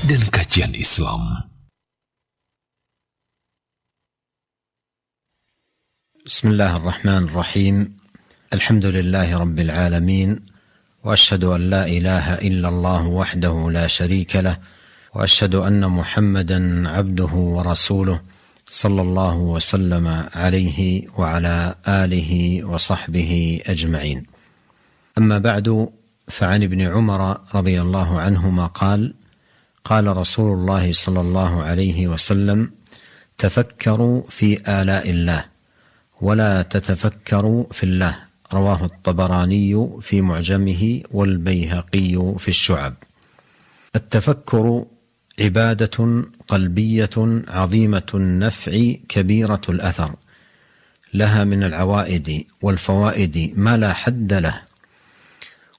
dan kajian Islam. Bismillahirrahmanirrahim. Alhamdulillahi rabbil alamin. Wa ashhadu an la ilaha illallah wahdahu la sharika lah. Wa ashhadu anna Muhammadan abduhu wa rasuluh. Sallallahu wa sallama alaihi wa ala alihi wa sahbihi ajma'in. Amma ba'du, fa'an ibn Umar radhiyallahu anhuma qala قال رسول الله صلى الله عليه وسلم تفكروا في آلاء الله ولا تتفكروا في الله رواه الطبراني في معجمه والبيهقي في الشعب. التفكر عبادة قلبية عظيمة النفع كبيرة الأثر لها من العوائد والفوائد ما لا حد له.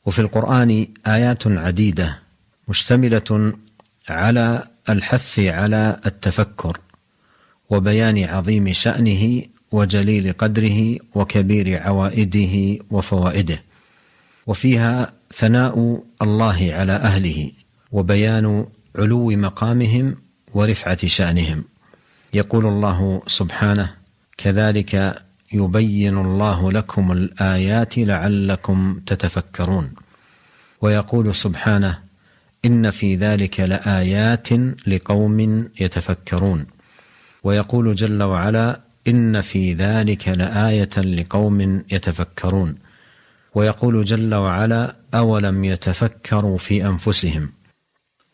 وفي القرآن آيات عديدة مشتملة على الحث على التفكر وبيان عظيم شأنه وجليل قدره وكبير عوائده وفوائده، وفيها ثناء الله على أهله وبيان علو مقامهم ورفعة شأنهم. يقول الله سبحانه: كذلك يبين الله لكم الآيات لعلكم تتفكرون. ويقول سبحانه: إن في ذلك لآيات لقوم يتفكرون. ويقول جل وعلا: إن في ذلك لآية لقوم يتفكرون. ويقول جل وعلا: أولم يتفكروا في أنفسهم.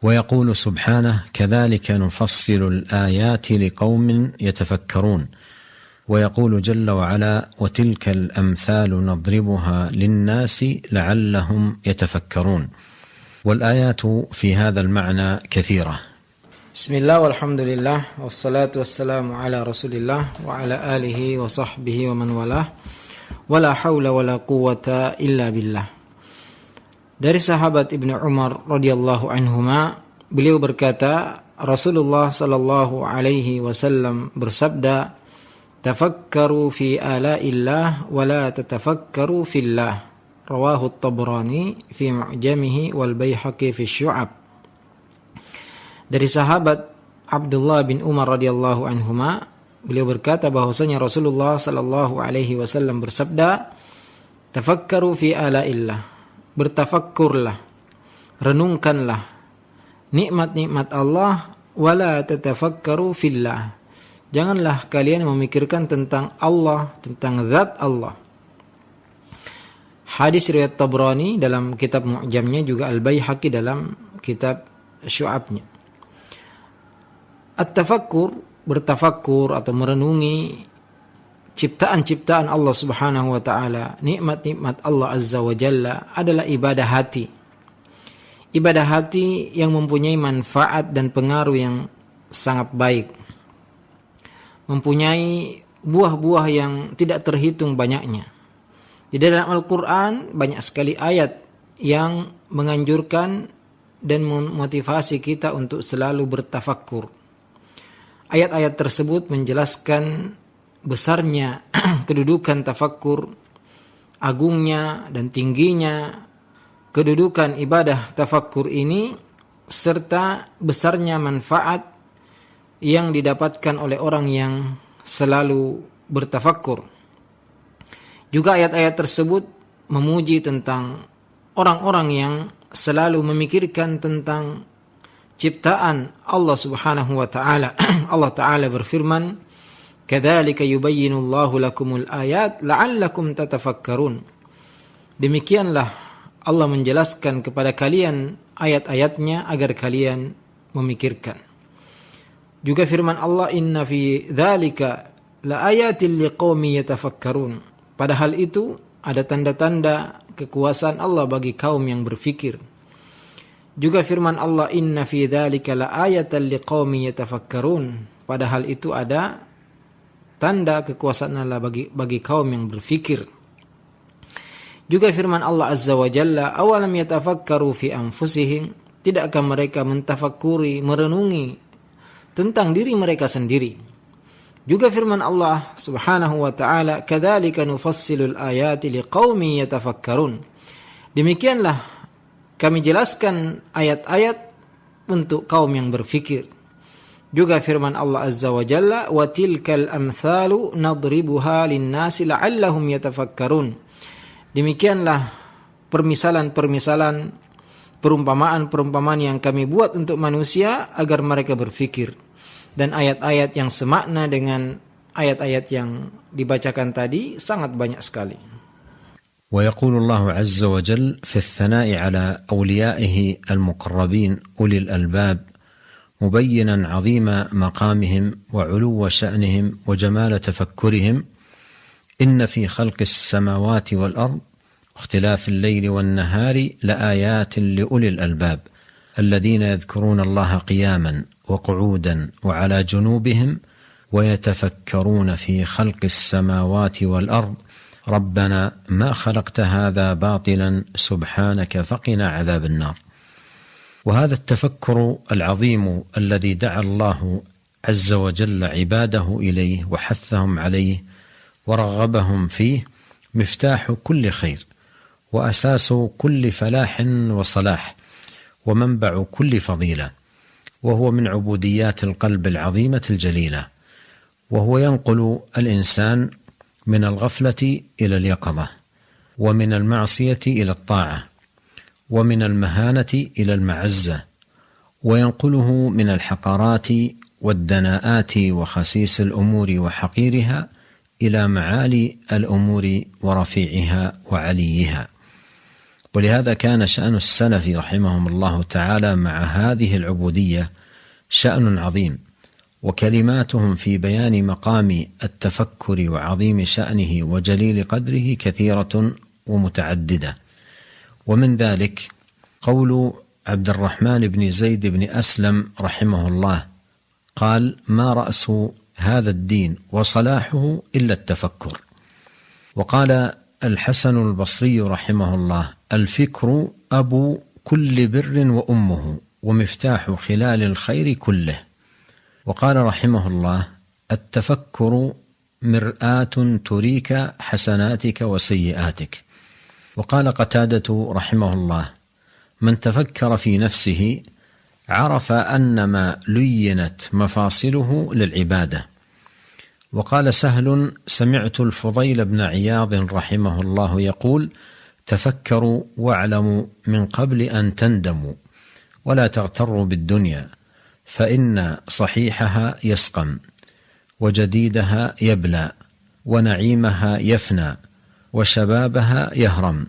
ويقول سبحانه: كذلك نفصل الآيات لقوم يتفكرون. ويقول جل وعلا: وتلك الأمثال نضربها للناس لعلهم يتفكرون. والآيات في هذا المعنى كثيرة. Bismillah walhamdulillah wassalatu wassalamu ala rasulillah wa ala alihi wa sahbihi wa man walah wa la hawla wa la quwwata illa billah. Dari sahabat Ibnu Umar radhiyallahu anhuma, beliau berkata, Rasulullah sallallahu alaihi wasallam bersabda, tafakkaru fi alaillah wa la tatafakkaru fillah. Rawahu at-Tabrani fi mu'jamihi wal Baihaqi fi syu'ab. Dari sahabat Abdullah bin Umar radhiyallahu anhuma, beliau berkata bahwasanya Rasulullah sallallahu alaihi wasallam bersabda, tafakkaru fi alaillah, bertafakkurlah, renungkanlah nikmat-nikmat Allah, wala tatafakkaru fillah, janganlah kalian memikirkan tentang Allah, tentang zat Allah. Hadis riwayat Tabrani dalam kitab Mu'jamnya, juga Al-Baihaqi dalam kitab Syu'abnya. At-tafakkur, bertafakkur atau merenungi ciptaan-ciptaan Allah Subhanahu wa taala, nikmat-nikmat Allah Azza wa Jalla, adalah ibadah hati. Ibadah hati yang mempunyai manfaat dan pengaruh yang sangat baik. Mempunyai buah-buah yang tidak terhitung banyaknya. Di dalam Al-Quran banyak sekali ayat yang menganjurkan dan memotivasi kita untuk selalu bertafakkur. Ayat-ayat tersebut menjelaskan besarnya kedudukan tafakkur, agungnya dan tingginya kedudukan ibadah tafakkur ini, serta besarnya manfaat yang didapatkan oleh orang yang selalu bertafakkur. Juga ayat-ayat tersebut memuji tentang orang-orang yang selalu memikirkan tentang ciptaan Allah Subhanahu wa taala. Allah taala berfirman, "Kadzalika yubayyinullahu lakumul ayat la'allakum tatafakkarun." Demikianlah Allah menjelaskan kepada kalian ayat-ayatnya agar kalian memikirkan. Juga firman Allah, "Inna fi dzalika laayatil liqaumin yatafakkarun." Pada hal itu ada tanda-tanda kekuasaan Allah bagi kaum yang berfikir. Juga firman Allah, "Inna fi dzalika laayatan liqaumin yatafakkarun." Pada hal itu ada tanda kekuasaan Allah bagi kaum yang berfikir. Juga firman Allah Azza wa Jalla, "Awalam yatafakkaru fi anfusihim?" Tidakkah mereka mentafakuri, merenungi tentang diri mereka sendiri? Juga firman Allah Subhanahu wa taala, "Kadzalika nufassilul ayati liqaumin yatafakkarun." Demikianlah kami jelaskan ayat-ayat untuk kaum yang berfikir. Juga firman Allah Azza wa Jalla, wa tilkal amthalu nadribuha linnasi la'allahum yatafakkarun. Demikianlah permisalan-permisalan, perumpamaan-perumpamaan yang kami buat untuk manusia agar mereka berfikir. Dan ayat-ayat yang semakna dengan ayat-ayat yang dibacakan tadi sangat banyak sekali. ويقول الله عز وجل في الثناء على أوليائه المقربين أولي الألباب مبينا عظيم مقامهم وعلو شأنهم وجمال تفكرهم إن في خلق السماوات والأرض واختلاف الليل والنهار لآيات لأولي الألباب الذين يذكرون الله قياما وقعودا وعلى جنوبهم ويتفكرون في خلق السماوات والأرض ربنا ما خلقت هذا باطلا سبحانك فقنا عذاب النار. وهذا التفكر العظيم الذي دعا الله عز وجل عباده إليه وحثهم عليه ورغبهم فيه مفتاح كل خير وأساس كل فلاح وصلاح ومنبع كل فضيلة، وهو من عبوديات القلب العظيمة الجليلة، وهو ينقل الإنسان من الغفلة إلى اليقظة، ومن المعصية إلى الطاعة، ومن المهانة إلى المعزة، وينقله من الحقارات والدناءات وخسيس الأمور وحقيرها إلى معالي الأمور ورفيعها وعليها. ولهذا كان شأن السلف رحمهم الله تعالى مع هذه العبودية شأن عظيم، وكلماتهم في بيان مقام التفكر وعظيم شأنه وجليل قدره كثيرة ومتعددة. ومن ذلك قول عبد الرحمن بن زيد بن أسلم رحمه الله قال: ما رأس هذا الدين وصلاحه إلا التفكر. وقال الحسن البصري رحمه الله: الفكر أبو كل بر وأمه ومفتاح خلال الخير كله. وقال رحمه الله: التفكر مرآة تريك حسناتك وسيئاتك. وقال قتادة رحمه الله: من تفكر في نفسه عرف أنما لينت مفاصله للعبادة. وقال سهل: سمعت الفضيل بن عياض رحمه الله يقول: تفكروا واعلموا من قبل أن تندموا ولا تغتروا بالدنيا، فإن صحيحها يسقم وجديدها يبلى ونعيمها يفنى وشبابها يهرم،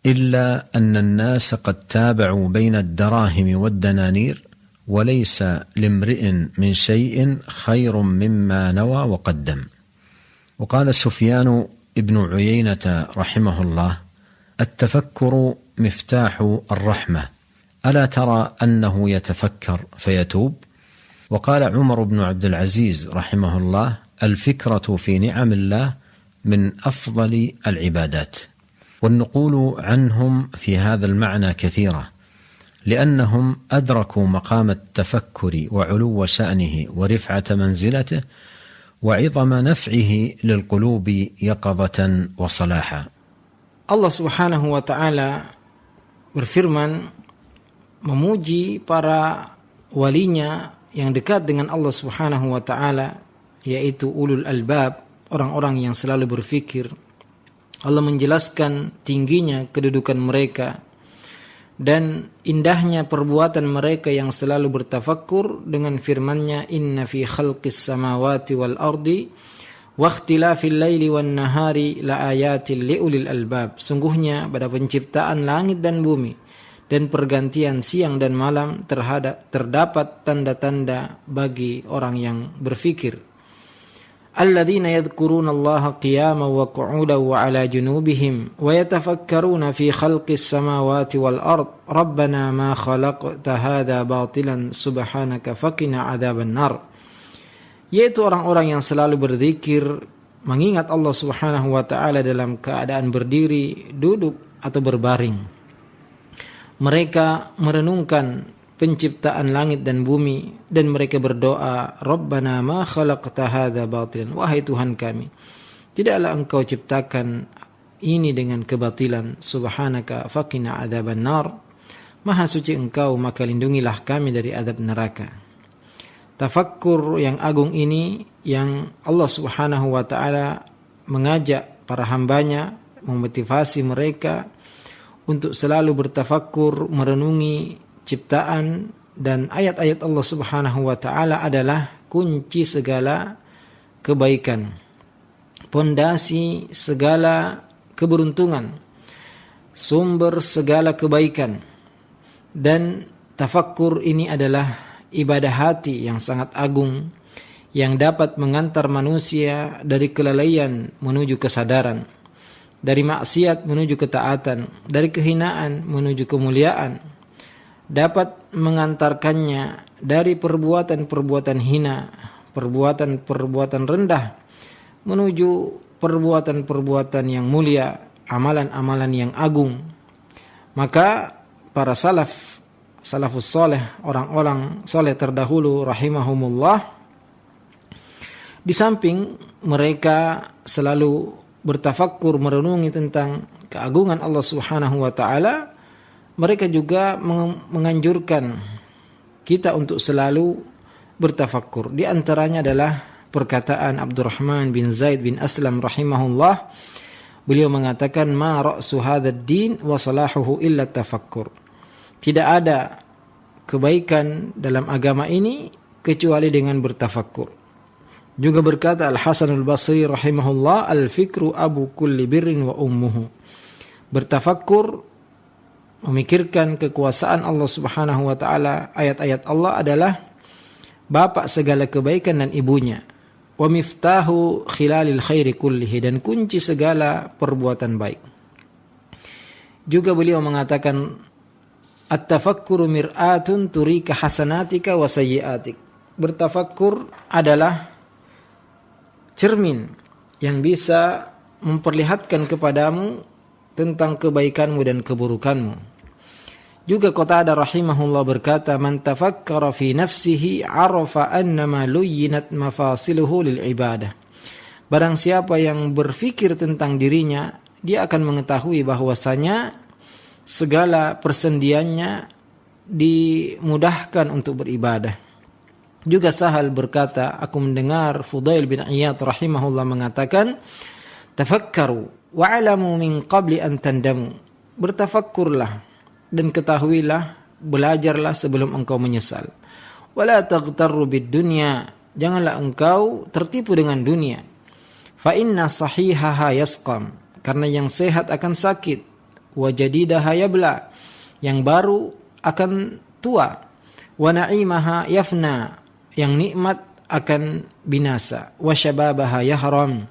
إلا أن الناس قد تابعوا بين الدراهم والدنانير، وليس لامرئ من شيء خير مما نوى وقدم. وقال سفيان ابن عيينة رحمه الله: التفكر مفتاح الرحمة، ألا ترى أنه يتفكر فيتوب؟ وقال عمر بن عبد العزيز رحمه الله: الفكرة في نعم الله من أفضل العبادات. والنقول عنهم في هذا المعنى كثيرة، لأنهم أدركوا مقام التفكر وعلو شأنه ورفعة منزلته وعظم نفعه للقلوب يقظة وصلاحا. Allah Subhanahu wa Ta'ala berfirman memuji para walinya yang dekat dengan Allah Subhanahu wa Ta'ala, yaitu ulul albab, orang-orang yang selalu berfikir. Allah menjelaskan tingginya kedudukan mereka dan indahnya perbuatan mereka yang selalu bertafakkur dengan firman-Nya, inna fi khalqis samawati wal ardi wa ikhtilafil laili wan nahari la ayatil liulil albab. Sungguhnya pada penciptaan langit dan bumi dan pergantian siang dan malam terdapat tanda-tanda bagi orang yang berfikir. Alladzina yadhkuruna Allaha qiyaman wa qu'udan wa 'ala junubihim wa yatafakkaruna fi khalqis samawati wal ard rabbana ma khalaqta hadza batilan subhanaka faqina 'adzaban nar. Yaitu orang-orang yang selalu berzikir, mengingat Allah Subhanahu wa Ta'ala dalam keadaan berdiri, duduk atau berbaring. Mereka merenungkan penciptaan langit dan bumi dan mereka berdoa, Rabbana ma khalaqta hadza batilan, wahai Tuhan kami, tidaklah Engkau ciptakan ini dengan kebatilan, subhanaka faqina adzaban nar, Maha suci Engkau, maka lindungilah kami dari azab neraka. Tafakkur yang agung ini yang Allah Subhanahu wa taala mengajak para hambanya, memotivasi mereka untuk selalu bertafakkur, merenungi ciptaan dan ayat-ayat Allah Subhanahu wa taala adalah kunci segala kebaikan, pondasi segala keberuntungan, sumber segala kebaikan. Dan tafakkur ini adalah ibadah hati yang sangat agung yang dapat mengantar manusia dari kelalaian menuju kesadaran, dari maksiat menuju ketaatan, dari kehinaan menuju kemuliaan, dapat mengantarkannya dari perbuatan-perbuatan hina, perbuatan-perbuatan rendah menuju perbuatan-perbuatan yang mulia, amalan-amalan yang agung. Maka para salafus soleh, orang-orang soleh terdahulu rahimahumullah, di samping mereka selalu bertafakkur, merenungi tentang keagungan Allah Subhanahu wa taala, mereka juga menganjurkan kita untuk selalu bertafakkur. Di antaranya adalah perkataan Abdurrahman bin Zaid bin Aslam rahimahullah. Beliau mengatakan, ma ra'su hadzal din wa salahuhu illa tafakkur. Tidak ada kebaikan dalam agama ini kecuali dengan bertafakkur. Juga berkata Al-Hasan Al-Basri rahimahullah, al-fikru abu kulli birrin wa ummuhu. Bertafakkur, memikirkan kekuasaan Allah Subhanahu wa taala, ayat-ayat Allah adalah bapak segala kebaikan dan ibunya. Wa miftahu khilalil khairi kullihi, dan kunci segala perbuatan baik. Juga beliau mengatakan, at-tafakkuru mir'atun turika hasanatika wa sayyi'atik. Bertafakkur adalah cermin yang bisa memperlihatkan kepadamu tentang kebaikanmu dan keburukanmu. Juga Qatadah rahimahullah berkata, man tafakkara fi nafsihi arafa annama luyyinat mafasiluhu lil ibadah. Barang siapa yang berfikir tentang dirinya, dia akan mengetahui bahwasanya segala persendiannya dimudahkan untuk beribadah. Juga Sahal berkata, aku mendengar Fudail bin Iyad rahimahullah mengatakan, tafakkaru wa'alamu min qabli an tandamu. Bertafakkurlah dan ketahuilah, belajarlah sebelum engkau menyesal. Wala taghtarru bid dunya, janganlah engkau tertipu dengan dunia. Fa inna sahihaha yasqam, karena yang sehat akan sakit. Wa jadidaha yabla, yang baru akan tua. Wa na'imaha yafna, yang nikmat akan binasa. Wa syababaha yahram,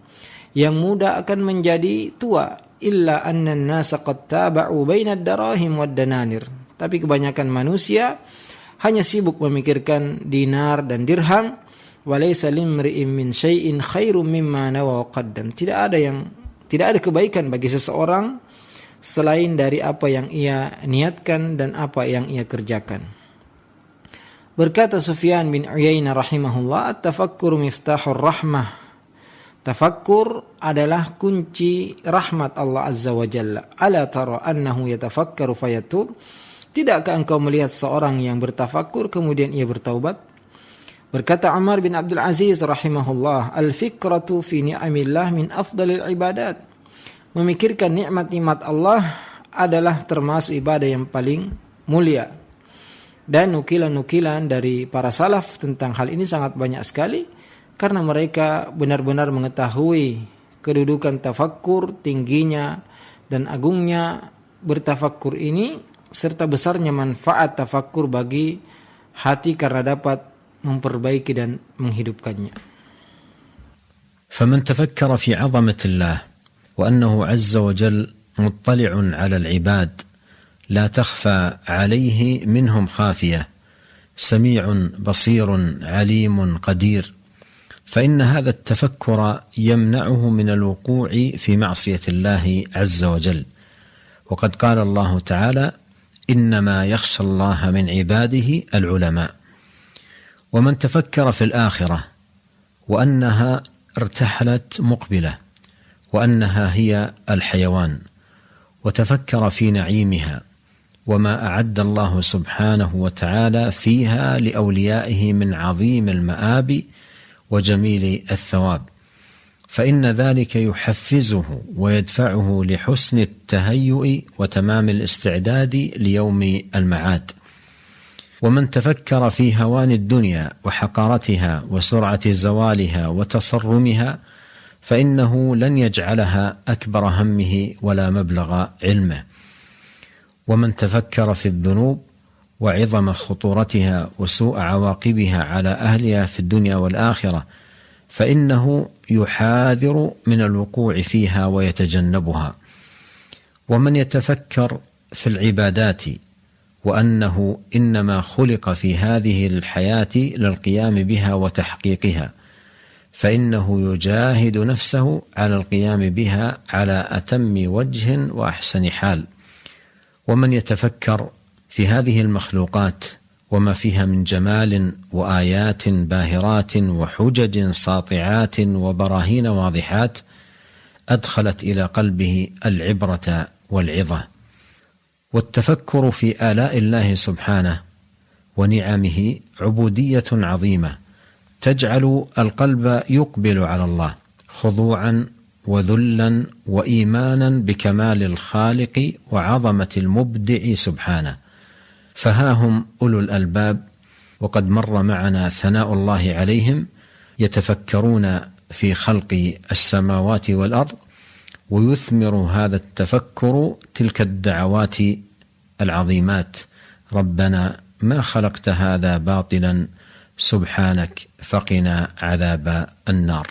yang muda akan menjadi tua. Illa anna an-nasa qad taba'u baina ad-darahim wad-dananir. Tapi kebanyakan manusia hanya sibuk memikirkan dinar dan dirham. Wa laysa limri'in min syai'in khairum mimma nawa qaddam. Tidak ada kebaikan bagi seseorang selain dari apa yang ia niatkan dan apa yang ia kerjakan. Berkata Sufyan bin Uyainah rahimahullah, at-tafakkuru miftahur rahmah. Tafakkur adalah kunci rahmat Allah Azza wa Jalla. Ala tara annahu yatafakkaru fayatub. Tidakkah engkau melihat seorang yang bertafakkur kemudian ia bertaubat? Berkata Umar bin Abdul Aziz rahimahullah, al-fikratu fi ni'amillah min afdalil ibadat. Memikirkan nikmat-nikmat Allah adalah termasuk ibadah yang paling mulia. Dan nukilan-nukilan dari para salaf tentang hal ini sangat banyak sekali, karena mereka benar-benar mengetahui kedudukan tafakkur, tingginya dan agungnya bertafakkur ini, serta besarnya manfaat tafakkur bagi hati karena dapat memperbaiki dan menghidupkannya. فمن تفكر في عظمة الله وأنه عز وجل مطلع على العباد لا تخفى عليه منهم خافية، سميع بصير عليم قدير، فإن هذا التفكر يمنعه من الوقوع في معصية الله عز وجل. وقد قال الله تعالى: إنما يخشى الله من عباده العلماء. ومن تفكر في الآخرة وأنها ارتحلت مقبلة وأنها هي الحيوان، وتفكر في نعيمها وما أعد الله سبحانه وتعالى فيها لأوليائه من عظيم المآب وجميل الثواب، فإن ذلك يحفزه ويدفعه لحسن التهيؤ وتمام الاستعداد ليوم المعاد. ومن تفكر في هوان الدنيا وحقارتها وسرعة زوالها وتصرمها فإنه لن يجعلها أكبر همه ولا مبلغ علمه. ومن تفكر في الذنوب وعظم خطورتها وسوء عواقبها على أهلها في الدنيا والآخرة فإنه يحاذر من الوقوع فيها ويتجنبها. ومن يتفكر في العبادات وأنه إنما خلق في هذه الحياة للقيام بها وتحقيقها فإنه يجاهد نفسه على القيام بها على أتم وجه وأحسن حال. ومن يتفكر في هذه المخلوقات وما فيها من جمال وآيات باهرات وحجج ساطعات وبراهين واضحات أدخلت إلى قلبه العبرة والعظة. والتفكر في آلاء الله سبحانه ونعمه عبودية عظيمة تجعل القلب يقبل على الله خضوعا وذلا وإيمانا بكمال الخالق وعظمة المبدع سبحانه. فها هم أولو الألباب وقد مر معنا ثناء الله عليهم يتفكرون في خلق السماوات والأرض، ويثمر هذا التفكر تلك الدعوات العظيمات: ربنا ما خلقت هذا باطلا سبحانك فقنا عذاب النار.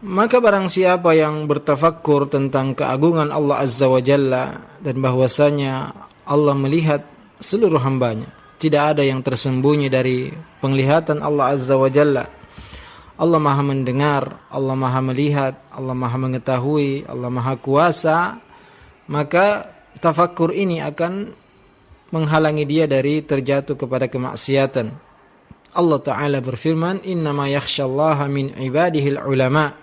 Maka barang siapa yang bertafakkur tentang keagungan Allah Azza wa Jalla dan bahwasanya Allah melihat seluruh hambanya, tidak ada yang tersembunyi dari penglihatan Allah Azza wa Jalla. Allah Maha mendengar, Allah Maha melihat, Allah Maha mengetahui, Allah Maha kuasa. Maka tafakkur ini akan menghalangi dia dari terjatuh kepada kemaksiatan. Allah Ta'ala berfirman, innama yakhshallaha min ibadihil ulama.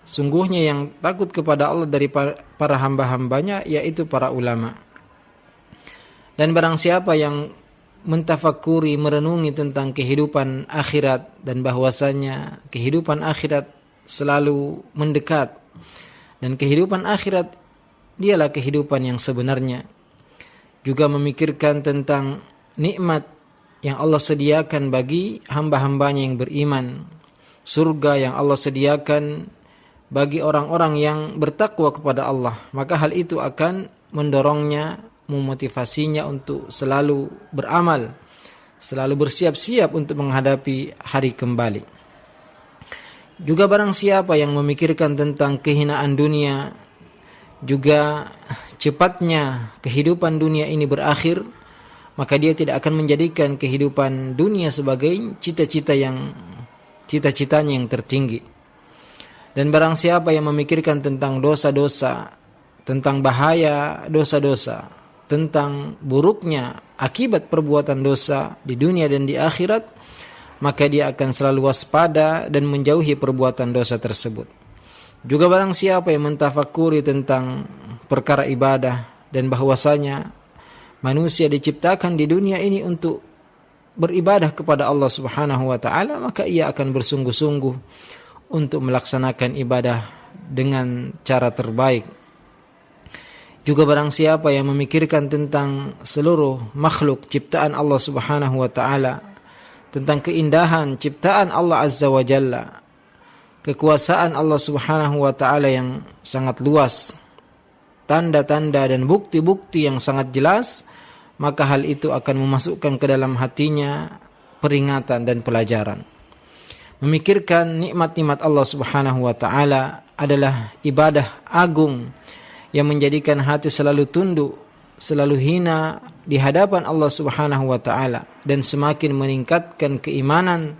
Sungguhnya yang takut kepada Allah dari para hamba-hambanya yaitu para ulama. Dan barang siapa yang mentafakuri, merenungi tentang kehidupan akhirat dan bahwasanya kehidupan akhirat selalu mendekat dan kehidupan akhirat dialah kehidupan yang sebenarnya, juga memikirkan tentang nikmat yang Allah sediakan bagi hamba-hambanya yang beriman, surga yang Allah sediakan bagi orang-orang yang bertakwa kepada Allah, maka hal itu akan mendorongnya, memotivasinya untuk selalu beramal, selalu bersiap-siap untuk menghadapi hari kembali. Juga barang siapa yang memikirkan tentang kehinaan dunia, juga cepatnya kehidupan dunia ini berakhir, maka dia tidak akan menjadikan kehidupan dunia sebagai cita-citanya yang tertinggi. Dan barang siapa yang memikirkan tentang dosa-dosa, tentang bahaya dosa-dosa, tentang buruknya akibat perbuatan dosa di dunia dan di akhirat, maka dia akan selalu waspada dan menjauhi perbuatan dosa tersebut. Juga barang siapa yang mentafakuri tentang perkara ibadah dan bahwasanya manusia diciptakan di dunia ini untuk beribadah kepada Allah Subhanahu wa taala, maka ia akan bersungguh-sungguh untuk melaksanakan ibadah dengan cara terbaik. Juga barang siapa yang memikirkan tentang seluruh makhluk ciptaan Allah Subhanahu wa taala, tentang keindahan ciptaan Allah Azza wa Jalla, kekuasaan Allah Subhanahu wa taala yang sangat luas, tanda-tanda dan bukti-bukti yang sangat jelas, maka hal itu akan memasukkan ke dalam hatinya peringatan dan pelajaran. Memikirkan nikmat-nikmat Allah Subhanahu wa taala adalah ibadah agung yang menjadikan hati selalu tunduk, selalu hina di hadapan Allah Subhanahu wa taala, dan semakin meningkatkan keimanan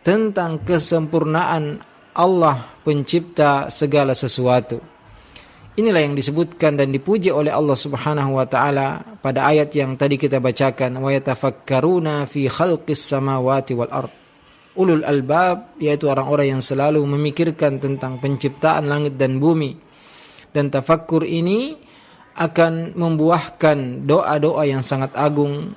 tentang kesempurnaan Allah pencipta segala sesuatu. Inilah yang disebutkan dan dipuji oleh Allah Subhanahu wa taala pada ayat yang tadi kita bacakan, wa yatafakkaruna fi khalqis samawati wal ard. Ulul albab, yaitu orang-orang yang selalu memikirkan tentang penciptaan langit dan bumi. Dan tafakkur ini akan membuahkan doa-doa yang sangat agung,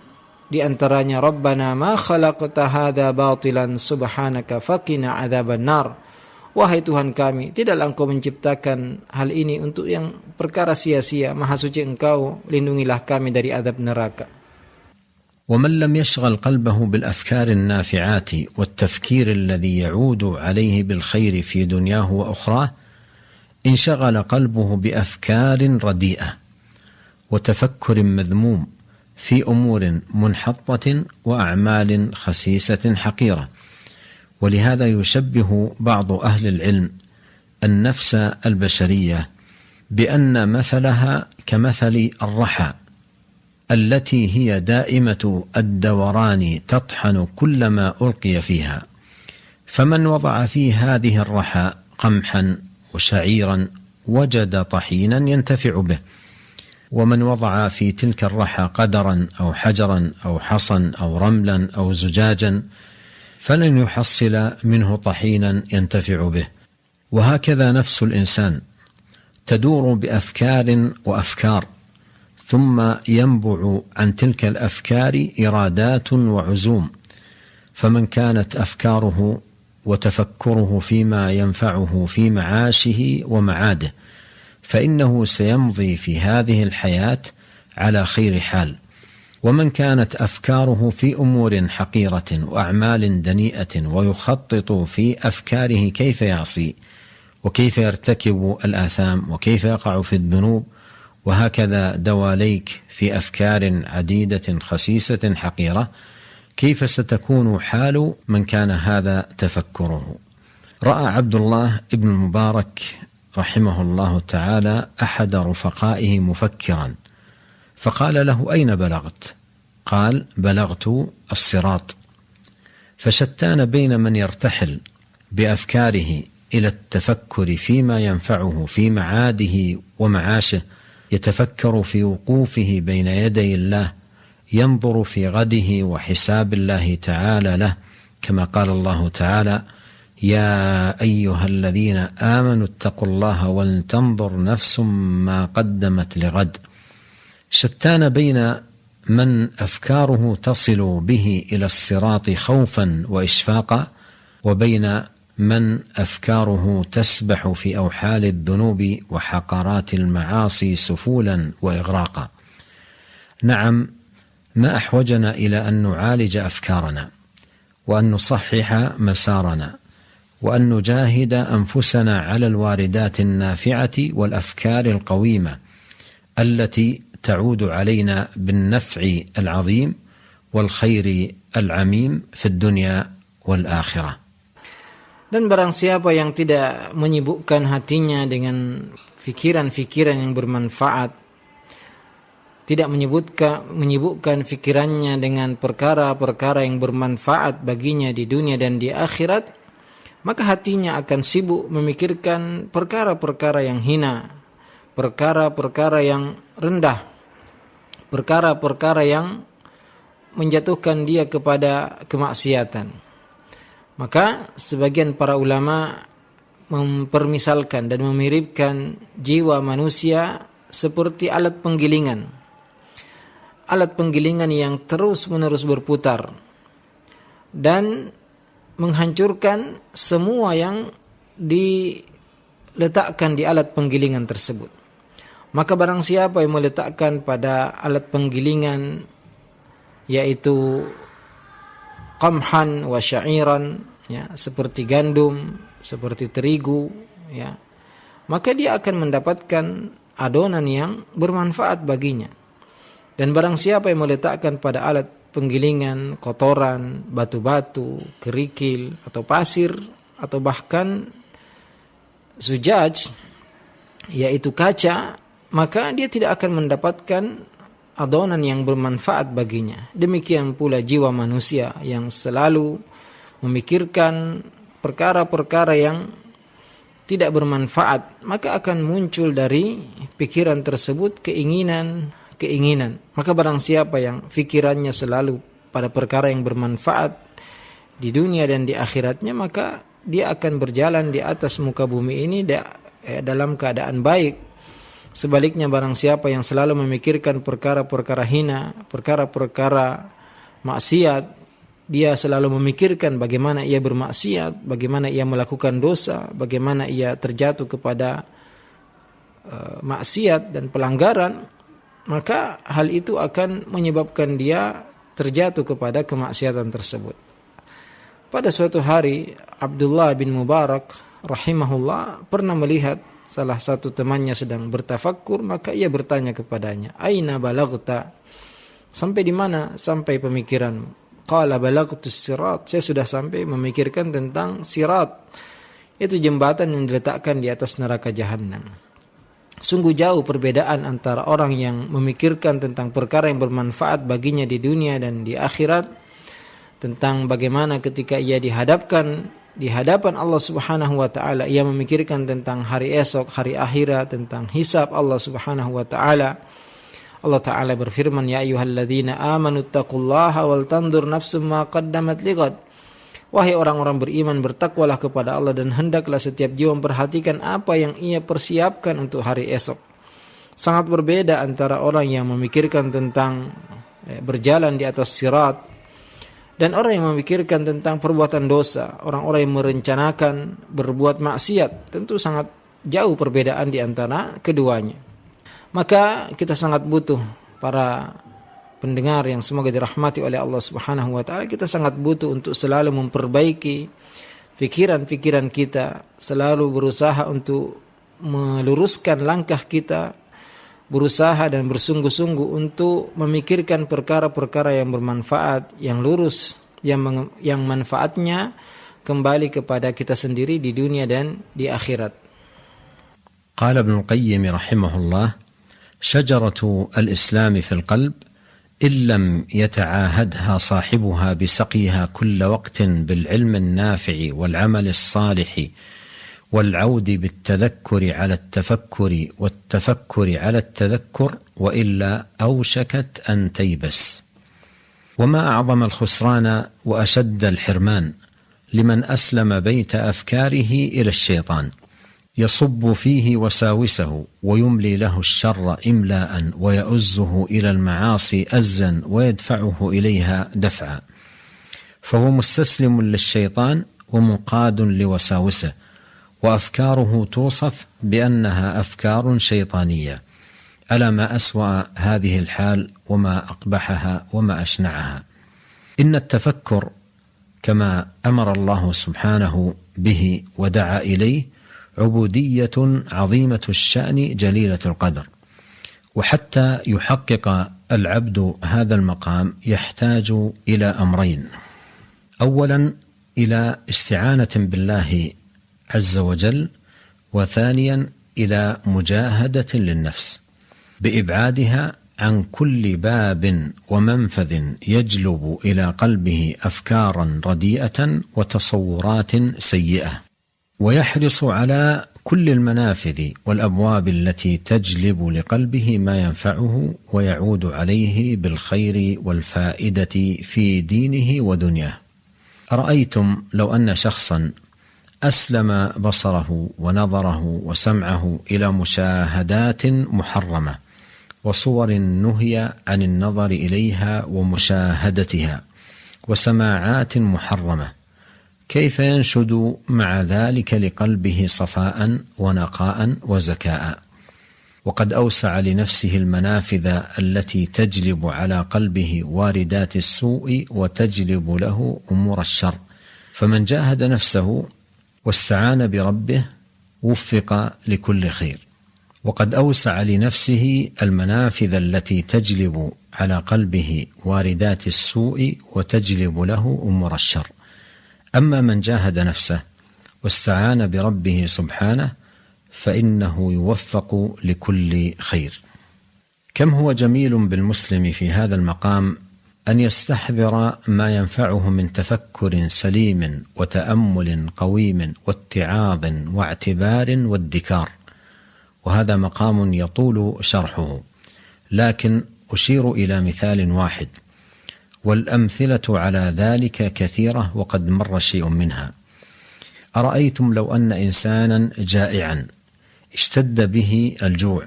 di antaranya Rabbana ma khalaqta hadza batilan subhanaka faqina adzaban nar. Wahai Tuhan kami, tidaklah Engkau menciptakan hal ini untuk yang perkara sia-sia. Maha suci Engkau, lindungilah kami dari azab neraka. ومن لم يشغل قلبه بالأفكار النافعات والتفكير الذي يعود عليه بالخير في دنياه وأخراه انشغل قلبه بأفكار رديئة وتفكر مذموم في أمور منحطة وأعمال خسيسة حقيرة. ولهذا يشبه بعض أهل العلم النفس البشرية بأن مثلها كمثل الرحى التي هي دائمة الدوران تطحن كلما ألقي فيها، فمن وضع في هذه الرحى قمحا وشعيرا وجد طحينا ينتفع به، ومن وضع في تلك الرحى قدرا أو حجرا أو حصا أو رملا أو زجاجا فلن يحصل منه طحينا ينتفع به. وهكذا نفس الإنسان تدور بأفكار وأفكار، ثم ينبع عن تلك الأفكار إرادات وعزوم، فمن كانت أفكاره وتفكره فيما ينفعه في معاشه ومعاده فإنه سيمضي في هذه الحياة على خير حال، ومن كانت أفكاره في أمور حقيرة وأعمال دنيئة ويخطط في أفكاره كيف يعصي وكيف يرتكب الآثام وكيف يقع في الذنوب، وهكذا دواليك في أفكار عديدة خسيسة حقيرة، كيف ستكون حال من كان هذا تفكره؟ رأى عبد الله بن المبارك رحمه الله تعالى أحد رفقائه مفكرا، فقال له: أين بلغت؟ قال: بلغت الصراط. فشتان بين من يرتحل بأفكاره إلى التفكر فيما ينفعه في معاده ومعاشه، يتفكر في وقوفه بين يدي الله، ينظر في غده وحساب الله تعالى له، كما قال الله تعالى: يا أيها الذين آمنوا اتقوا الله ولتنظر نفس ما قدمت لغد. شتان بين من أفكاره تصل به إلى الصراط خوفا وإشفاقا، وبين من أفكاره تسبح في أوحال الذنوب وحقرات المعاصي سفولا وإغراقا. نعم، ما أحوجنا إلى أن نعالج أفكارنا وأن نصحح مسارنا وأن نجاهد أنفسنا على الواردات النافعة والأفكار القويمة التي تعود علينا بالنفع العظيم والخير العميم في الدنيا والآخرة. Dan barang siapa yang tidak menyibukkan hatinya dengan fikiran-fikiran yang bermanfaat, tidak menyibukkan fikirannya dengan perkara-perkara yang bermanfaat baginya di dunia dan di akhirat, maka hatinya akan sibuk memikirkan perkara-perkara yang hina, perkara-perkara yang rendah, perkara-perkara yang menjatuhkan dia kepada kemaksiatan. Maka sebagian para ulama mempermisalkan dan memiripkan jiwa manusia seperti alat penggilingan. Alat penggilingan yang terus-menerus berputar dan menghancurkan semua yang diletakkan di alat penggilingan tersebut. Maka barang siapa yang meletakkan pada alat penggilingan yaitu qamhan wa sya'iran, ya, seperti gandum, seperti terigu, ya, maka dia akan mendapatkan adonan yang bermanfaat baginya. Dan barang siapa yang meletakkan pada alat penggilingan kotoran, batu-batu, kerikil atau pasir atau bahkan zujaj, yaitu kaca, maka dia tidak akan mendapatkan adonan yang bermanfaat baginya. Demikian pula jiwa manusia yang selalu memikirkan perkara-perkara yang tidak bermanfaat, maka akan muncul dari pikiran tersebut keinginan. Maka barang siapa yang pikirannya selalu pada perkara yang bermanfaat di dunia dan di akhiratnya, maka dia akan berjalan di atas muka bumi ini dalam keadaan baik, Sebaliknya barang siapa yang selalu memikirkan perkara-perkara hina, perkara-perkara maksiat, dia selalu memikirkan bagaimana ia bermaksiat, bagaimana ia melakukan dosa, bagaimana ia terjatuh kepada maksiat dan pelanggaran, maka hal itu akan menyebabkan dia terjatuh kepada kemaksiatan tersebut. Pada suatu hari, Abdullah bin Mubarak rahimahullah pernah melihat salah satu temannya sedang bertafakkur, maka ia bertanya kepadanya, "Aina balagta?" Sampai di mana sampai pemikiranmu? Qala balagtus sirat. Saya sudah sampai memikirkan tentang sirat. Itu jembatan yang diletakkan di atas neraka jahanam. Sungguh jauh perbedaan antara orang yang memikirkan tentang perkara yang bermanfaat baginya di dunia dan di akhirat, tentang bagaimana ketika ia dihadapkan di hadapan Allah Subhanahu wa taala, ia memikirkan tentang hari esok, hari akhirat, tentang hisab Allah Subhanahu wa taala. Allah Ta'ala berfirman, "Ya ayyuhalladzina amanu taqullaha wal tandur nafsum ma qaddamat lighad." Wahai orang-orang beriman, bertakwalah kepada Allah dan hendaklah setiap jiwa memperhatikan apa yang ia persiapkan untuk hari esok. Sangat berbeda antara orang yang memikirkan tentang berjalan di atas sirat dan orang yang memikirkan tentang perbuatan dosa. Orang-orang yang merencanakan berbuat maksiat, tentu sangat jauh perbedaan di antara keduanya. Maka kita sangat butuh, para pendengar yang semoga dirahmati oleh Allah Subhanahu wa taala, kita sangat butuh untuk selalu memperbaiki pikiran-pikiran kita, selalu berusaha untuk meluruskan langkah kita, berusaha dan bersungguh-sungguh untuk memikirkan perkara-perkara yang bermanfaat, yang lurus, yang manfaatnya kembali kepada kita sendiri di dunia dan di akhirat. Qala Ibnu Qayyim rahimahullah, شجرة الإسلام في القلب إن لم يتعاهدها صاحبها بسقيها كل وقت بالعلم النافع والعمل الصالح والعود بالتذكر على التفكر والتفكر على التذكر، وإلا أوشكت أن تيبس. وما أعظم الخسران وأشد الحرمان لمن أسلم بيت أفكاره إلى الشيطان، يصب فيه وساوسه ويملي له الشر إملاء ويؤزه إلى المعاصي أزا ويدفعه إليها دفعا، فهو مستسلم للشيطان ومنقاد لوساوسه، وأفكاره توصف بأنها أفكار شيطانية. ألا ما أسوأ هذه الحال وما أقبحها وما أشنعها. إن التفكر كما أمر الله سبحانه به ودعا إليه عبودية عظيمة الشأن جليلة القدر، وحتى يحقق العبد هذا المقام يحتاج إلى أمرين: أولا إلى استعانة بالله عز وجل، وثانيا إلى مجاهدة للنفس بإبعادها عن كل باب ومنفذ يجلب إلى قلبه أفكارا رديئة وتصورات سيئة، ويحرص على كل المنافذ والأبواب التي تجلب لقلبه ما ينفعه ويعود عليه بالخير والفائدة في دينه ودنياه. أرأيتم لو أن شخصا أسلم بصره ونظره وسمعه إلى مشاهدات محرمة وصور نهي عن النظر إليها ومشاهدتها وسماعات محرمة، كيف ينشد مع ذلك لقلبه صفاء ونقاء وزكاء؟ وقد أوسع لنفسه المنافذ التي تجلب على قلبه واردات السوء وتجلب له أمور الشر، فمن جاهد نفسه واستعان بربه وفق لكل خير. وقد أوسع لنفسه المنافذ التي تجلب على قلبه واردات السوء وتجلب له أمور الشر. أما من جاهد نفسه واستعان بربه سبحانه فإنه يوفق لكل خير. كم هو جميل بالمسلم في هذا المقام أن يستحضر ما ينفعه من تفكر سليم وتأمل قويم واتعاظ واعتبار وادكار، وهذا مقام يطول شرحه، لكن أشير إلى مثال واحد، والأمثلة على ذلك كثيرة وقد مر شيء منها. أرأيتم لو أن إنسانا جائعا اشتد به الجوع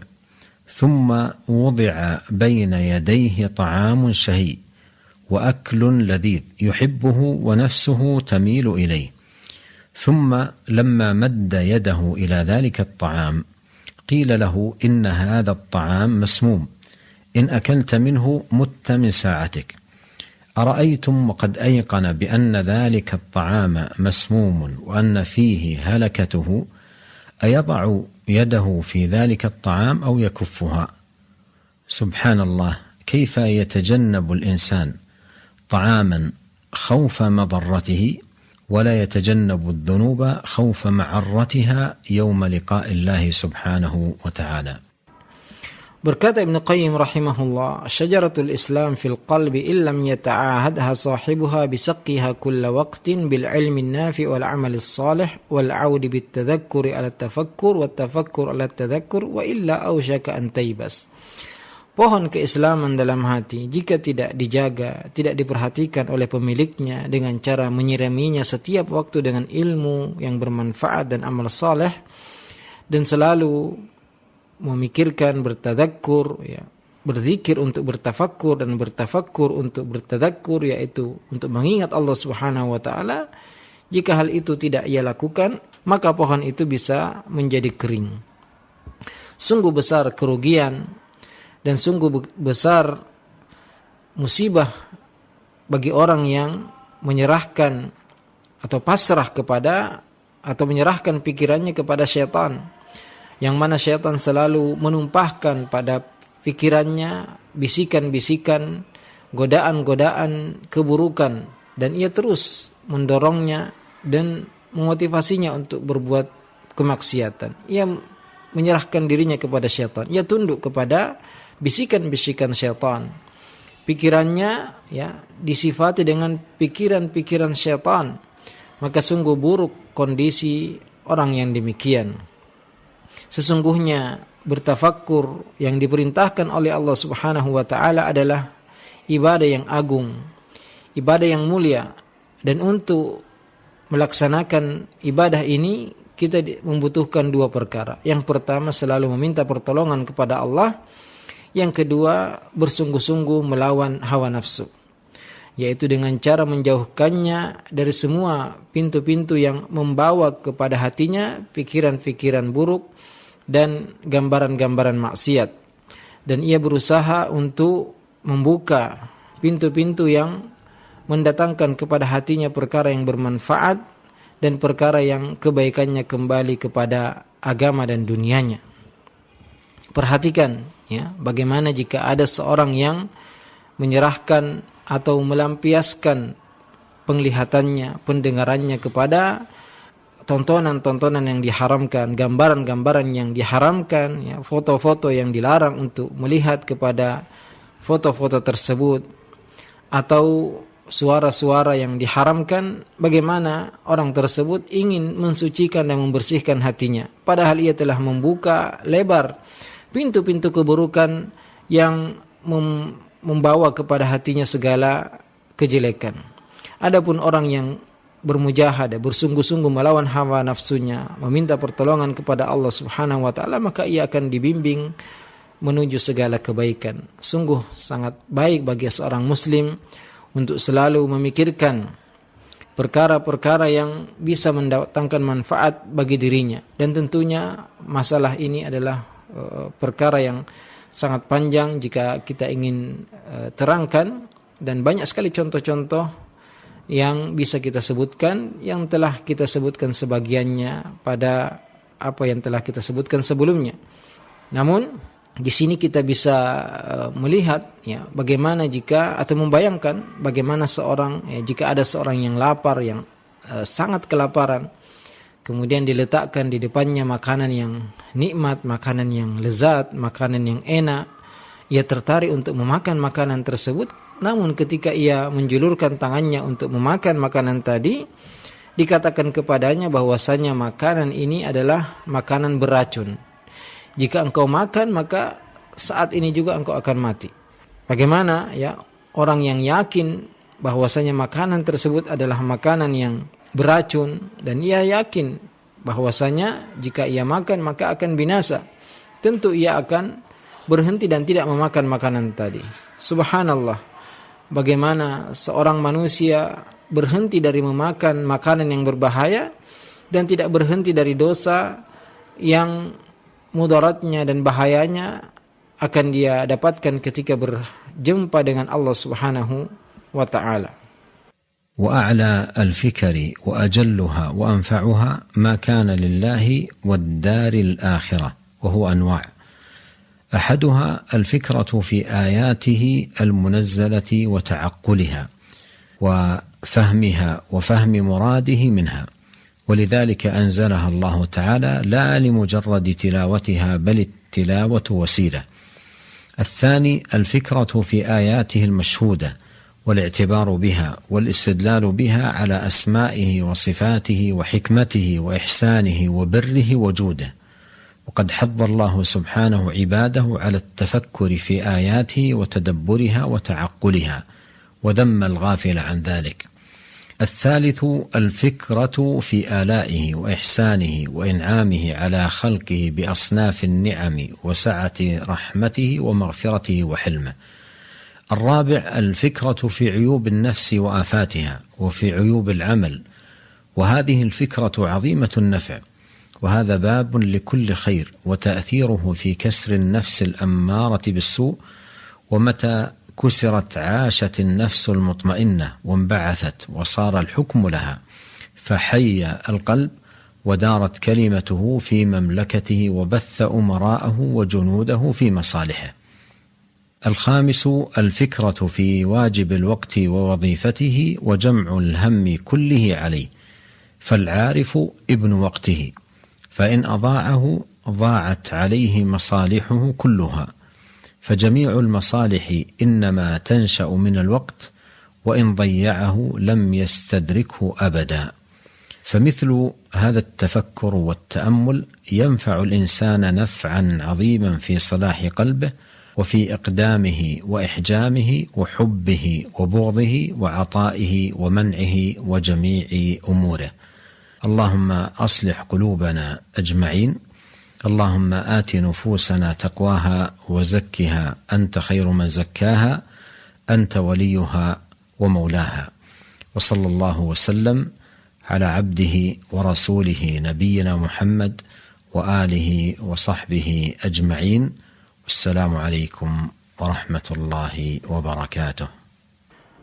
ثم وضع بين يديه طعام شهي وأكل لذيذ يحبه ونفسه تميل إليه، ثم لما مد يده إلى ذلك الطعام قيل له إن هذا الطعام مسموم، إن أكلت منه مت من ساعتك. أرأيتم وقد أيقن بأن ذلك الطعام مسموم وأن فيه هلكته أيضع يده في ذلك الطعام أو يكفها؟ سبحان الله، كيف يتجنب الإنسان طعاما خوف مضرته ولا يتجنب الذنوب خوف معرتها يوم لقاء الله سبحانه وتعالى. Berkata Ibnu Qayyim rahimahullah, syajaratul Islam fil qalbi illam yata'ahadha sahibuha bisaqqiha kulla waqtin bil ilmi nafi wal amali salih wal audi bit tadhakkuri ala tafakkur wat tafakkur ala tadhakkur wa illa awshaka an taybas. Pohon keislaman dalam hati jika tidak dijaga, tidak diperhatikan oleh pemiliknya dengan cara menyiraminya setiap waktu dengan ilmu yang bermanfaat dan amal saleh, dan selalu memikirkan, bertadakkur, ya, berzikir untuk bertafakkur dan bertafakkur untuk bertadakkur, yaitu untuk mengingat Allah Subhanahu wa taala. Jika hal itu tidak ia lakukan, maka pohon itu bisa menjadi kering. Sungguh besar kerugian dan sungguh besar musibah bagi orang yang menyerahkan atau pasrah kepada atau menyerahkan pikirannya kepada syaitan, yang mana syaitan selalu menumpahkan pada pikirannya bisikan-bisikan, godaan-godaan keburukan, dan ia terus mendorongnya dan memotivasinya untuk berbuat kemaksiatan. Ia menyerahkan dirinya kepada syaitan, ia tunduk kepada bisikan-bisikan syaitan. Pikirannya ya disifati dengan pikiran-pikiran syaitan, maka sungguh buruk kondisi orang yang demikian. Sesungguhnya bertafakkur yang diperintahkan oleh Allah Subhanahu wa taala adalah ibadah yang agung, ibadah yang mulia, dan untuk melaksanakan ibadah ini kita membutuhkan dua perkara. Yang pertama selalu meminta pertolongan kepada Allah, yang kedua bersungguh-sungguh melawan hawa nafsu, yaitu dengan cara menjauhkannya dari semua pintu-pintu yang membawa kepada hatinya pikiran-pikiran buruk dan gambaran-gambaran maksiat, dan ia berusaha untuk membuka pintu-pintu yang mendatangkan kepada hatinya perkara yang bermanfaat dan perkara yang kebaikannya kembali kepada agama dan dunianya. Perhatikan ya, bagaimana jika ada seorang yang menyerahkan atau melampiaskan penglihatannya, pendengarannya kepada tontonan-tontonan yang diharamkan, gambaran-gambaran yang diharamkan, ya, foto-foto yang dilarang untuk melihat kepada foto-foto tersebut, atau suara-suara yang diharamkan, bagaimana orang tersebut ingin mensucikan dan membersihkan hatinya, padahal ia telah membuka lebar pintu-pintu keburukan yang membawa kepada hatinya segala kejelekan. Adapun orang yang bermujahadah, bersungguh-sungguh melawan hawa nafsunya, meminta pertolongan kepada Allah Subhanahu wa taala, maka ia akan dibimbing menuju segala kebaikan. Sungguh sangat baik bagi seorang muslim untuk selalu memikirkan perkara-perkara yang bisa mendatangkan manfaat bagi dirinya, dan tentunya masalah ini adalah perkara yang sangat panjang jika kita ingin terangkan, dan banyak sekali contoh-contoh yang bisa kita sebutkan, yang telah kita sebutkan sebagiannya pada apa yang telah kita sebutkan sebelumnya. Namun di sini kita bisa melihat ya, bagaimana jika atau membayangkan bagaimana seorang ya, jika ada seorang yang lapar, yang sangat kelaparan, kemudian diletakkan di depannya makanan yang nikmat, makanan yang lezat, makanan yang enak, ia tertarik untuk memakan makanan tersebut. Namun ketika ia menjulurkan tangannya untuk memakan makanan tadi, dikatakan kepadanya bahwasanya makanan ini adalah makanan beracun. Jika engkau makan, maka saat ini juga engkau akan mati. Bagaimana ya orang yang yakin bahwasanya makanan tersebut adalah makanan yang beracun, dan ia yakin bahwasanya jika ia makan maka akan binasa, tentu ia akan berhenti dan tidak memakan makanan tadi. Subhanallah, bagaimana seorang manusia berhenti dari memakan makanan yang berbahaya dan tidak berhenti dari dosa yang mudaratnya dan bahayanya akan dia dapatkan ketika berjumpa dengan Allah Subhanahu wa ta'ala. وأعلى الفكر وأجلها وأنفعها ما كان لله والدار الآخرة، وهو أنواع. أحدها الفكرة في آياته المنزلة وتعقلها وفهمها وفهم مراده منها، ولذلك أنزلها الله تعالى لا لمجرد تلاوتها بل التلاوة وسيلة. الثاني الفكرة في آياته المشهودة والاعتبار بها والاستدلال بها على أسمائه وصفاته وحكمته وإحسانه وبره وجوده، وقد حض الله سبحانه عباده على التفكر في آياته وتدبرها وتعقلها وذم الغافل عن ذلك. الثالث الفكرة في آلائه وإحسانه وإنعامه على خلقه بأصناف النعم وسعة رحمته ومغفرته وحلمه. الرابع الفكرة في عيوب النفس وآفاتها وفي عيوب العمل، وهذه الفكرة عظيمة النفع، وهذا باب لكل خير، وتأثيره في كسر النفس الأمارة بالسوء، ومتى كسرت عاشت النفس المطمئنة وانبعثت وصار الحكم لها، فحي القلب ودارت كلمته في مملكته وبث أمراءه وجنوده في مصالحه. الخامس الفكرة في واجب الوقت ووظيفته وجمع الهم كله عليه، فالعارف ابن وقته، فإن أضاعه ضاعت عليه مصالحه كلها، فجميع المصالح إنما تنشأ من الوقت، وإن ضيعه لم يستدركه أبدا. فمثل هذا التفكر والتأمل ينفع الإنسان نفعا عظيما في صلاح قلبه وفي إقدامه وإحجامه وحبه وبغضه وعطائه ومنعه وجميع أموره. اللهم أصلح قلوبنا أجمعين. اللهم آت نفوسنا تقواها وزكها أنت خير من زكاها أنت وليها ومولاها. وصلى الله وسلم على عبده ورسوله نبينا محمد وآله وصحبه أجمعين. والسلام عليكم ورحمة الله وبركاته.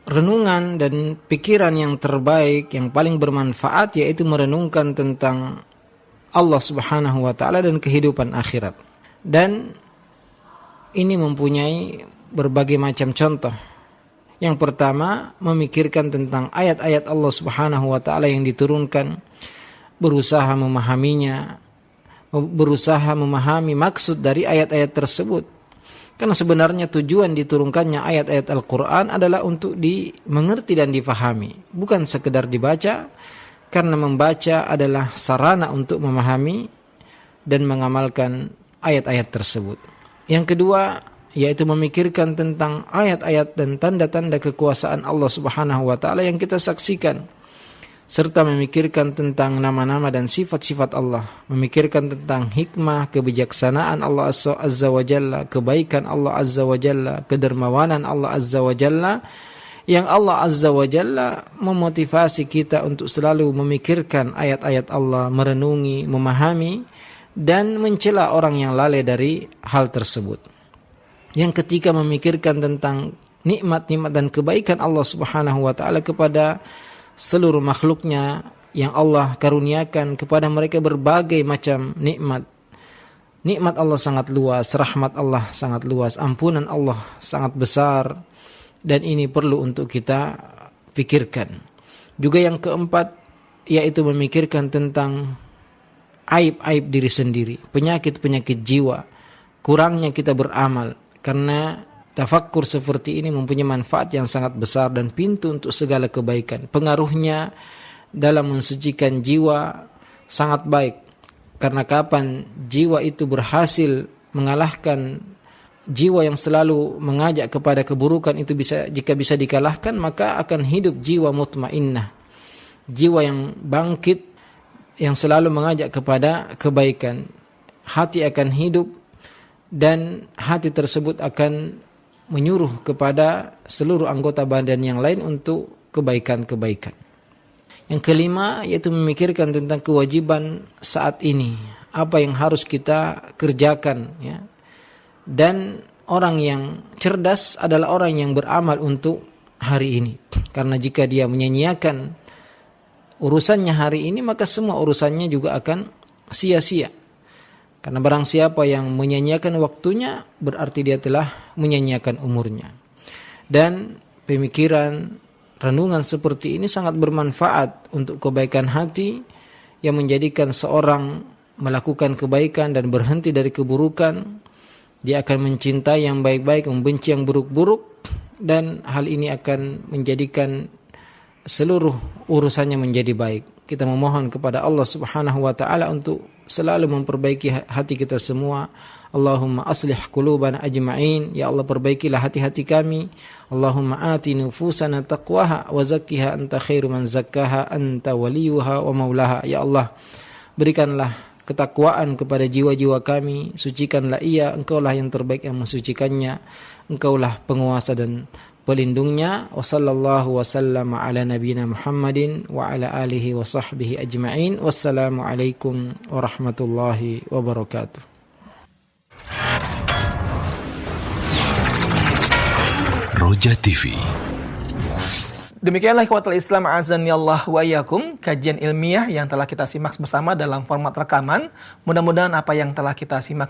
Renungan dan pikiran yang terbaik, yang paling bermanfaat, yaitu merenungkan tentang Allah Subhanahu wa ta'ala dan kehidupan akhirat. Dan ini mempunyai berbagai macam contoh. Yang pertama, memikirkan tentang ayat-ayat Allah Subhanahu wa ta'ala yang diturunkan, berusaha memahaminya, berusaha memahami maksud dari ayat-ayat tersebut. Karena sebenarnya tujuan diturunkannya ayat-ayat Al-Quran adalah untuk dimengerti dan difahami, bukan sekedar dibaca, karena membaca adalah sarana untuk memahami dan mengamalkan ayat-ayat tersebut. Yang kedua, yaitu memikirkan tentang ayat-ayat dan tanda-tanda kekuasaan Allah Subhanahu wa ta'ala yang kita saksikan, serta memikirkan tentang nama-nama dan sifat-sifat Allah, memikirkan tentang hikmah, kebijaksanaan Allah Azza wa Jalla, kebaikan Allah Azza wa Jalla, kedermawanan Allah Azza wa Jalla, yang Allah Azza wa Jalla memotivasi kita untuk selalu memikirkan ayat-ayat Allah, merenungi, memahami, dan mencela orang yang lalai dari hal tersebut. Yang ketiga, memikirkan tentang nikmat-nikmat dan kebaikan Allah Subhanahu wa ta'ala kepada seluruh makhluknya, yang Allah karuniakan kepada mereka berbagai macam nikmat. Nikmat Allah sangat luas, rahmat Allah sangat luas, ampunan Allah sangat besar, dan ini perlu untuk kita pikirkan. Juga yang keempat, yaitu memikirkan tentang aib-aib diri sendiri, penyakit-penyakit jiwa, kurangnya kita beramal, karena tafakkur seperti ini mempunyai manfaat yang sangat besar dan pintu untuk segala kebaikan. Pengaruhnya dalam mensucikan jiwa sangat baik. Karena kapan jiwa itu berhasil mengalahkan jiwa yang selalu mengajak kepada keburukan itu, jika bisa dikalahkan, maka akan hidup jiwa mutmainnah. Jiwa yang bangkit, yang selalu mengajak kepada kebaikan. Hati akan hidup dan hati tersebut akan menyuruh kepada seluruh anggota badan yang lain untuk kebaikan-kebaikan. Yang kelima yaitu memikirkan tentang kewajiban saat ini, apa yang harus kita kerjakan, ya. Dan orang yang cerdas adalah orang yang beramal untuk hari ini. Karena jika dia menyia-nyiakan urusannya hari ini, maka semua urusannya juga akan sia-sia. Karena barang siapa yang menyia-nyiakan waktunya, berarti dia telah menyia-nyiakan umurnya. Dan pemikiran, renungan seperti ini sangat bermanfaat untuk kebaikan hati yang menjadikan seorang melakukan kebaikan dan berhenti dari keburukan. Dia akan mencintai yang baik-baik, membenci yang buruk-buruk, dan hal ini akan menjadikan seluruh urusannya menjadi baik. Kita memohon kepada Allah Subhanahu wa taala untuk selalu memperbaiki hati kita semua. Allahumma aslih qulubana ajma'in, ya Allah perbaikilah hati-hati kami. Allahumma ati nufusana taqwaha wa zakkiha anta khairu man zakkaha anta waliyuha wa maulaha. Ya Allah, berikanlah ketakwaan kepada jiwa-jiwa kami, sucikanlah ia, engkaulah yang terbaik yang mensucikannya, engkaulah penguasa dan pelindungnya. Wa sallallahu wa sallama ala nabiyina Muhammadin wa ala alihi wa sahbihi ajma'in. Wassalamu alaikum warahmatullahi wabarakatuh. Roja TV. Demikianlah ikhwatul Islam azani Allah wa iyyakum, kajian ilmiah yang telah kita simak bersama dalam format rekaman. Mudah-mudahan apa yang telah kita simak